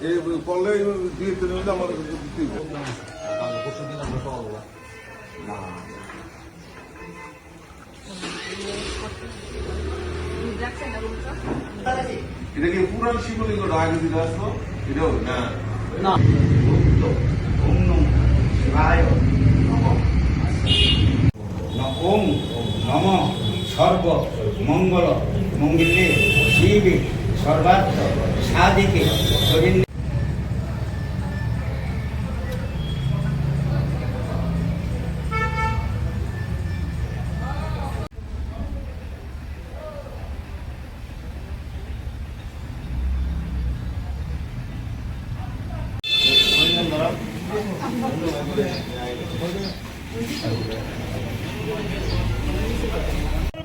এই করলে দিয়ে তিন হলে আমার দিতেই পরশুদিন আমরা পাবো না এটা কি পুরান শিবলিঙ্গ আগে দিতে আসলো এটাও না না ওম নমঃ শিবায় নমঃ ওম নমঃ সর্ব মঙ্গল মঙ্গলে শিবে সর্বার্থ সাধিকে গোবিন্দ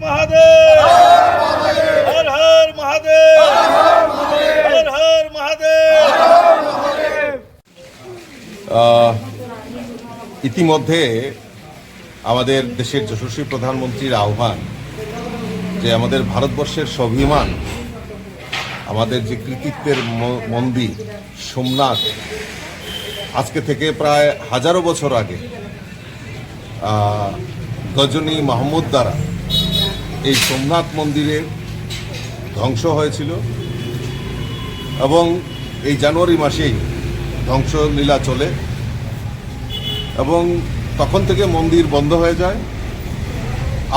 महादेव हर हर महादेव हर हर महादेव ইতিমধ্যে আমাদের দেশের যশস্বী প্রধানমন্ত্রীর আহ্বান যে আমাদের ভারতবর্ষের স্বাভিমান আমাদের যে কৃতিত্বের মন্দির সোমনাথ আজকে থেকে প্রায় হাজারো বছর আগে গজনী মাহমুদ দ্বারা এই সোমনাথ মন্দিরের ধ্বংস হয়েছিল এবং এই জানুয়ারি মাসেই ধ্বংসলীলা চলে এবং তখন থেকে মন্দির বন্ধ হয়ে যায়।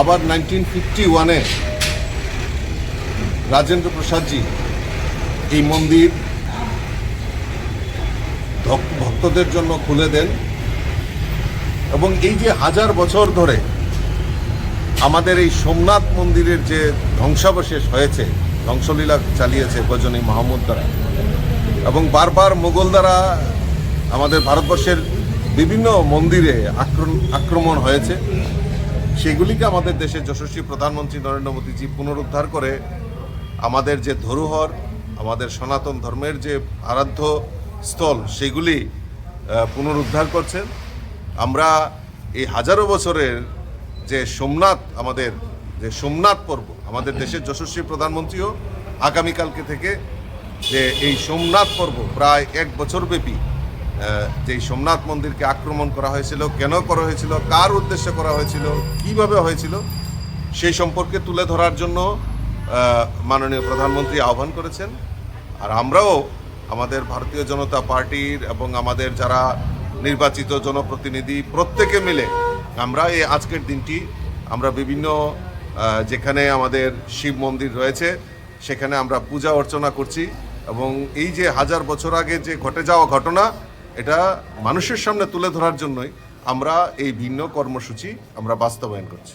আবার 1951-এ রাজেন্দ্র প্রসাদজি এই মন্দির ভক্তদের জন্য খুলে দেন এবং এই যে হাজার বছর ধরে আমাদের এই সোমনাথ মন্দিরের যে ধ্বংসাবশেষ হয়েছে, ধ্বংসলীলা চালিয়েছে গজনী মাহমুদ দ্বারা এবং বারবার মোগল দ্বারা আমাদের ভারতবর্ষের বিভিন্ন মন্দিরে আক্রমণ হয়েছে, সেগুলিকে আমাদের দেশের যশস্বী প্রধানমন্ত্রী নরেন্দ্র মোদীজি পুনরুদ্ধার করে আমাদের যে ধরোহর, আমাদের সনাতন ধর্মের যে আরাধ্য স্থল সেগুলি পুনরুদ্ধার করছেন। আমরা এই হাজারো বছরের যে সোমনাথ আমাদের যে সোমনাথ পর্ব, আমাদের দেশের যশস্বী প্রধানমন্ত্রীও আগামীকালকে থেকে যে এই সোমনাথ পর্ব প্রায় 1 বছর ব্যাপী যে সোমনাথ মন্দিরকে আক্রমণ করা হয়েছিল, কেন করা হয়েছিল, কার উদ্দেশ্যে করা হয়েছিল, কিভাবে হয়েছিল সেই সম্পর্কে তুলে ধরার জন্য মাননীয় প্রধানমন্ত্রী আহ্বান করেছেন। আর আমরাও আমাদের ভারতীয় জনতা পার্টির এবং আমাদের যারা নির্বাচিত জনপ্রতিনিধি প্রত্যেকে মিলে আমরা এই আজকের দিনটি আমরা বিভিন্ন যেখানে আমাদের শিব মন্দির রয়েছে সেখানে আমরা পূজা অর্চনা করছি এবং এই যে হাজার বছর আগে যে ঘটে যাওয়া ঘটনা এটা মানুষের সামনে তুলে ধরার জন্যই আমরা এই ভিন্ন কর্মসূচি আমরা বাস্তবায়ন করছি।